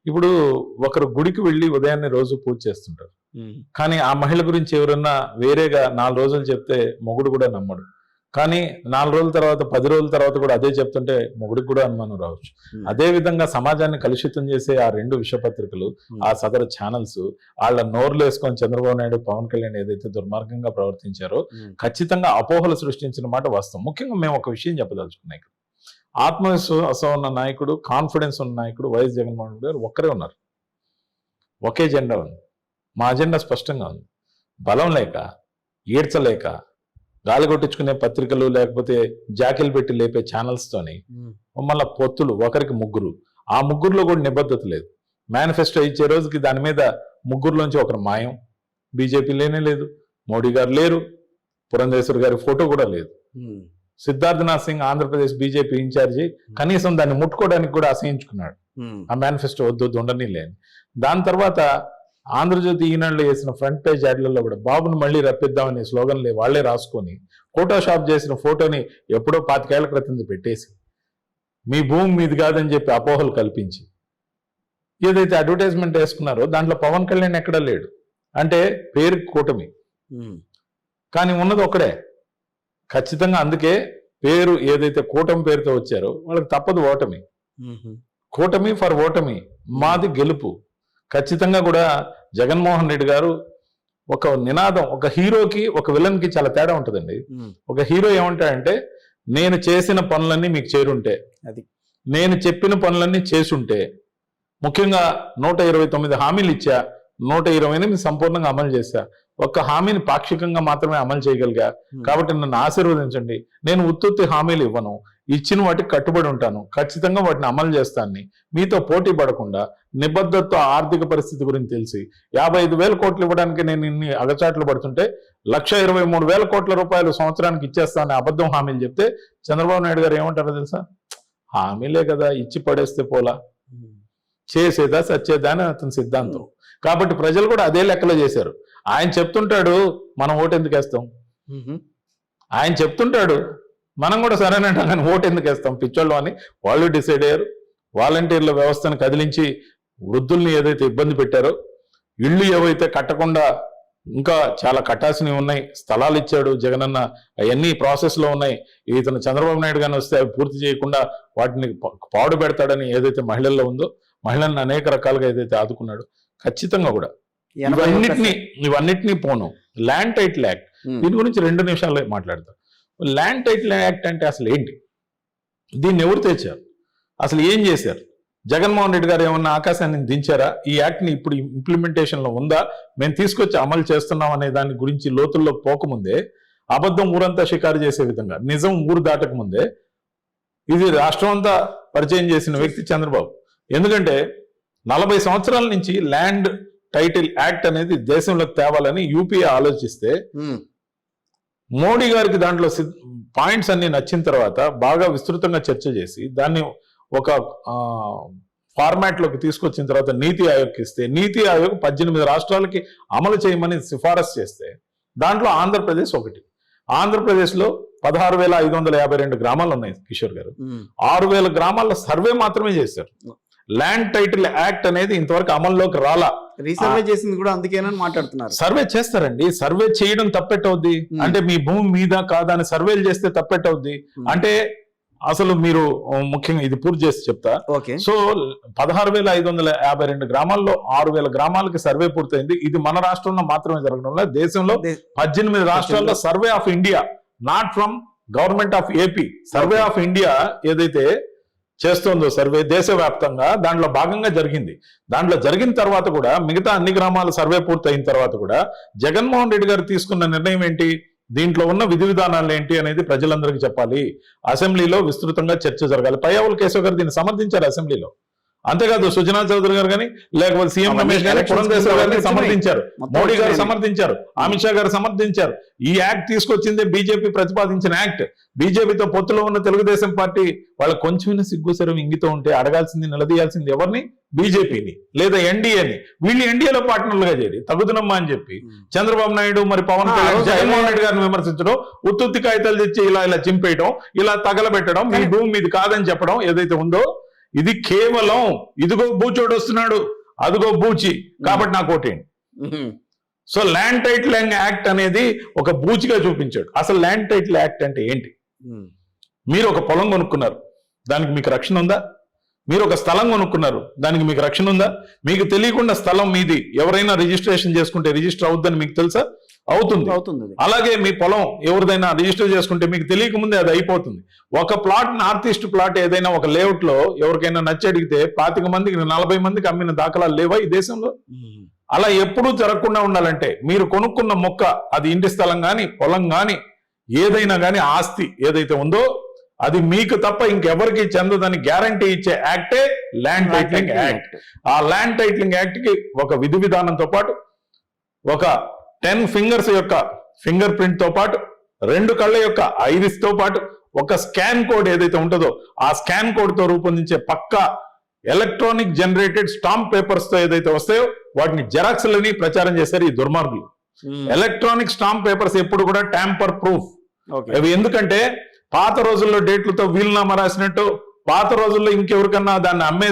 ఇప్పుడు ఒకరు గుడికి వెళ్ళి ఉదయాన్నే రోజు పూజ చేస్తుంటారు. కానీ ఆ మహిళ గురించి ఎవరన్నా వేరేగా 4 రోజులు చెప్తే మొగుడు కూడా నమ్మడు. కానీ 4 రోజుల తర్వాత 10 రోజుల తర్వాత కూడా అదే చెప్తుంటే మొగుడికి కూడా అనుమానం రావచ్చు. అదే విధంగా సమాజాన్ని కలుషితం చేసే ఆ 2 విషపత్రికలు, ఆ సదరు ఛానల్స్ వాళ్ళ నోర్లు వేసుకొని చంద్రబాబు నాయుడు, పవన్ కళ్యాణ్ ఏదైతే దుర్మార్గంగా ప్రవర్తించారో ఖచ్చితంగా అపోహలు సృష్టించిన మాట వాస్తవం. ముఖ్యంగా మేము ఒక విషయం చెప్పదలుచుకున్నాం. ఆత్మవిశ్వాసం ఉన్న నాయకుడు, కాన్ఫిడెన్స్ ఉన్న నాయకుడు వైఎస్ జగన్మోహన్ రెడ్డి గారు ఒక్కరే ఉన్నారు. ఒకే జెండా ఉంది. మా అజెండా స్పష్టంగా ఉంది. బలం లేక, ఈడ్చలేక, గాలి కొట్టించుకునే పత్రికలు లేకపోతే జాకిలు పెట్టి లేపే ఛానల్స్తోని మళ్ళీ పొత్తులు ఒకరికి ముగ్గురు. ఆ ముగ్గురులో కూడా నిబద్ధత లేదు. మేనిఫెస్టో ఇచ్చే రోజుకి దాని మీద ముగ్గురులోంచి ఒకరు మాయం. బీజేపీ లేనే లేదు, మోడీ గారు లేరు, పురంధేశ్వర్ గారి ఫోటో కూడా లేదు. సిద్ధార్థనాథ్ సింగ్ ఆంధ్రప్రదేశ్ బీజేపీ ఇన్ఛార్జి కనీసం దాన్ని ముట్టుకోవడానికి కూడా అసహించుకున్నాడు. ఆ మేనిఫెస్టో వద్దు ఉండని లేని. దాని తర్వాత ఆంధ్రజ్యోతి ఈనాడులో వేసిన ఫ్రంట్ పేజ్ యాడ్లలో కూడా బాబుని మళ్ళీ రప్పిద్దామనే స్లోగన్లే వాళ్లే రాసుకొని ఫోటోషాప్ చేసిన ఫోటోని ఎప్పుడో 25 ఏళ్ల క్రితం పెట్టేసి మీ భూమి మీది కాదని చెప్పి అపోహలు కల్పించి ఏదైతే అడ్వర్టైజ్మెంట్ వేసుకున్నారో దాంట్లో పవన్ కళ్యాణ్ ఎక్కడా లేడు. అంటే పేరు కూటమి, కానీ ఉన్నది ఒకడే. ఖచ్చితంగా అందుకే పేరు ఏదైతే కూటమి పేరుతో వచ్చారో వాళ్ళకి తప్పదు ఓటమి. కూటమి ఫర్ ఓటమి, మాది గెలుపు. ఖచ్చితంగా కూడా జగన్మోహన్ రెడ్డి గారు ఒక నినాదం, ఒక హీరోకి ఒక విలన్ కి చాలా తేడా ఉంటుందండి. ఒక హీరో ఏమంటాడంటే నేను చేసిన పనులన్నీ మీకు చేరుంటే, అది నేను చెప్పిన పనులన్నీ చేసుంటే, ముఖ్యంగా 129 హామీలు ఇచ్చా, 128 సంపూర్ణంగా అమలు చేశా, ఒక్క హామీని పాక్షికంగా మాత్రమే అమలు చేయగలిగా, కాబట్టి నన్ను ఆశీర్వదించండి. నేను ఉత్తుత్తి హామీలు ఇవ్వను, ఇచ్చిన వాటికి కట్టుబడి ఉంటాను, ఖచ్చితంగా వాటిని అమలు చేస్తానని మీతో పోటీ పడకుండా నిబద్ధతతో ఆర్థిక పరిస్థితి గురించి తెలిసి 55,000 కోట్లు ఇవ్వడానికి నేను ఇన్ని అగచాట్లు పడుతుంటే 1,23,000 కోట్ల రూపాయలు సంవత్సరానికి ఇచ్చేస్తానని అబద్ధం హామీలు చెప్తే చంద్రబాబు నాయుడు గారు ఏమంటారో తెలుసా? హామీలే కదా, ఇచ్చి పడేస్తే పోలా, చేసేదా సచ్చేదా అని అతని సిద్ధాంతం. కాబట్టి ప్రజలు కూడా అదే లెక్కలో చేశారు. ఆయన చెప్తుంటాడు, మనం ఓటు ఎందుకు వేస్తాం? ఆయన చెప్తుంటాడు, మనం కూడా సరేనంటాం, కానీ ఓటు ఎందుకు వేస్తాం పిచ్చోళ్ళు అని వాళ్ళు డిసైడ్ అయ్యారు. వాలంటీర్ల వ్యవస్థను కదిలించి వృద్ధుల్ని ఏదైతే ఇబ్బంది పెట్టారో, ఇళ్ళు ఏవైతే కట్టకుండా ఇంకా చాలా కట్టాల్సినవి ఉన్నాయి, స్థలాలు ఇచ్చాడు జగనన్న, అవన్నీ ప్రాసెస్లో ఉన్నాయి. ఇతను చంద్రబాబు నాయుడు గారిని వస్తే అవి పూర్తి చేయకుండా వాటిని పాడు పెడతాడని ఏదైతే మహిళల్లో ఉందో, మహిళలను అనేక రకాలుగా ఏదైతే ఆదుకున్నాడు, ఖచ్చితంగా కూడా ఇవన్నిటినీ పోను. ల్యాండ్ టైటిల్ యాక్ట్, దీని గురించి 2 నిమిషాలు మాట్లాడతాం. ల్యాండ్ టైటిల్ యాక్ట్ అంటే అసలు ఏంటి? దీన్ని ఎవరు తెచ్చారు? అసలు ఏం చేశారు? జగన్మోహన్ రెడ్డి గారు ఏమన్నా ఆకాశాన్ని దించారా? ఈ యాక్ట్ని ఇప్పుడు ఇంప్లిమెంటేషన్లో ఉందా, మేము తీసుకొచ్చి అమలు చేస్తున్నాం అనే దాని గురించి లోతుల్లో పోకముందే, అబద్ధం ఊరంతా షికారు చేసే విధంగా నిజం ఊరు దాటకముందే ఇది రాష్ట్రం అంతా పరిచయం చేసిన వ్యక్తి చంద్రబాబు. ఎందుకంటే 40 సంవత్సరాల నుంచి ల్యాండ్ టైటిల్ యాక్ట్ అనేది దేశంలోకి తేవాలని యూపీఏ ఆలోచిస్తే మోడీ గారికి దాంట్లో పాయింట్స్ అన్ని నచ్చిన తర్వాత బాగా విస్తృతంగా చర్చ చేసి దాన్ని ఒక ఫార్మాట్ లోకి తీసుకొచ్చిన తర్వాత నీతి ఆయోగ్కి ఇస్తే, నీతి ఆయోగ్ 18 రాష్ట్రాలకి అమలు చేయమని సిఫారసు చేస్తే దాంట్లో ఆంధ్రప్రదేశ్ ఒకటి. ఆంధ్రప్రదేశ్ లో 16,552 గ్రామాలు ఉన్నాయి కిషోర్ గారు. 6,000 గ్రామాల సర్వే మాత్రమే చేశారు. ల్యాండ్ టైటిల్ యాక్ట్ అనేది ఇంతవరకు అమల్లోకి రాలా. రీసర్వే చేసింది కూడా అందుకేనని మాట్లాడుతున్నారు. సర్వే చేస్తారండి, సర్వే చేయడం తప్పెట్టవుద్ది అంటే మీ భూమి మీద కాదా అని సర్వేలు చేస్తే తప్పెట్టవుద్ది అంటే అసలు మీరు ముఖ్యంగా ఇది పూర్తి చేసి చెప్తా. సో 16,552 గ్రామాల్లో 6,000 గ్రామాలకి సర్వే పూర్తయింది. ఇది మన రాష్ట్రంలో మాత్రమే జరగడం లేదు, దేశంలో 18 రాష్ట్రాల్లో survey of India, not from government of AP, survey of India ఏదైతే చేస్తుందో సర్వే దేశవ్యాప్తంగా దాంట్లో భాగంగా జరిగింది. దాంట్లో జరిగిన తర్వాత కూడా మిగతా అన్ని గ్రామాల సర్వే పూర్తయిన తర్వాత కూడా జగన్మోహన్ రెడ్డి గారు తీసుకున్న నిర్ణయం ఏంటి, దీంట్లో ఉన్న విధి విధానాలు ఏంటి అనేది ప్రజలందరికీ చెప్పాలి. అసెంబ్లీలో విస్తృతంగా చర్చ జరగాలి. పయ్యావుల కేశవ్ గారు దీన్ని సమర్థించారు అసెంబ్లీలో. అంతేకాదు సుజనా చౌదరి గారు కానీ లేకపోతే సీఎం రమేష్ గారు పురంధేశ్వర్ గారిని సమర్థించారు, మోడీ గారు సమర్థించారు, అమిత్ షా గారు సమర్థించారు. ఈ యాక్ట్ తీసుకొచ్చిందే బీజేపీ ప్రతిపాదించిన యాక్ట్. బీజేపీతో పొత్తులో ఉన్న తెలుగుదేశం పార్టీ వాళ్ళకి కొంచెం సిగ్గుసరం ఇంగితో ఉంటే అడగాల్సింది, నిలదీయాల్సింది ఎవరిని? బీజేపీని లేదా ఎన్డీఏని. వీళ్ళు ఎన్డీఏలో పార్ట్నర్లుగా చేరి తగుదనమ్మా అని చెప్పి చంద్రబాబు నాయుడు మరి పవన్ కళ్యాణ్ జగన్మోహన్ రెడ్డి గారిని విమర్శించడం, ఉత్తుత్తి కాగితాలు తెచ్చి ఇలా చింపేయడం, ఇలా తగలబెట్టడం, మీ భూమి మీది కాదని చెప్పడం ఏదైతే ఉందో ఇది కేవలం ఇదిగో బూచోడు వస్తున్నాడు, అదిగో బూచి, కాబట్టి నాకు ఓటేయండి. సో ల్యాండ్ టైటిలింగ్ యాక్ట్ అనేది ఒక బూచిగా చూపించాడు. అసలు ల్యాండ్ టైటిల్ యాక్ట్ అంటే ఏంటి? మీరు ఒక పొలం కొనుక్కున్నారు, దానికి మీకు రక్షణ ఉందా? మీరు ఒక స్థలం కొనుక్కున్నారు, దానికి మీకు రక్షణ ఉందా? మీకు తెలియకుండా స్థలం మీది ఎవరైనా రిజిస్ట్రేషన్ చేసుకుంటే రిజిస్టర్ అవుతుందని మీకు తెలుసా? అవుతుంది. అలాగే మీ పొలం ఎవరిదైనా రిజిస్టర్ చేసుకుంటే మీకు తెలియకముందే అది అయిపోతుంది. ఒక ప్లాట్, నార్త్ ఈస్ట్ ప్లాట్ ఏదైనా ఒక లేఅవుట్ లో ఎవరికైనా నచ్చి అడిగితే 25 మందికి 40 మందికి అమ్మిన దాఖలాలు లేవా ఈ దేశంలో? అలా ఎప్పుడూ జరగకుండా ఉండాలంటే మీరు కొనుక్కున్న మొక్క, అది ఇంటి స్థలం గాని పొలం గాని ఏదైనా గాని ఆస్తి ఏదైతే ఉందో అది మీకు తప్ప ఇంకెవరికి చెందదని గ్యారంటీ ఇచ్చే యాక్టే ల్యాండ్ టైటిలింగ్ యాక్ట్. ఆ ల్యాండ్ టైటిలింగ్ యాక్ట్ కి ఒక విధి విధానంతో పాటు ఒక 10 ఫింగర్స్ యొక్క ఫింగర్ ప్రింట్ తో పాటు 2 కళ్ళ యొక్క ఐరిస్ తో పాటు ఒక స్కాన్ కోడ్ ఏదైతే ఉంటుందో ఆ స్కాన్ కోడ్ తో రూపొందించే పక్కా ఎలక్ట్రానిక్ జనరేటెడ్ స్టాంప్ పేపర్స్ తో ఏదైతే వస్తాయో వాటిని జెరాక్స్లని ప్రచారం చేశారు ఈ దుర్మార్గులు. ఎలక్ట్రానిక్ స్టాంప్ పేపర్స్ ఎప్పుడు కూడా ట్యాంపర్ ప్రూఫ్. అవి ఎందుకంటే పాత రోజుల్లో డేట్లతో వీలునామా రాసినట్టు పాత రోజుల్లో ఇంకెవరికన్నా దాన్ని అమ్మేసి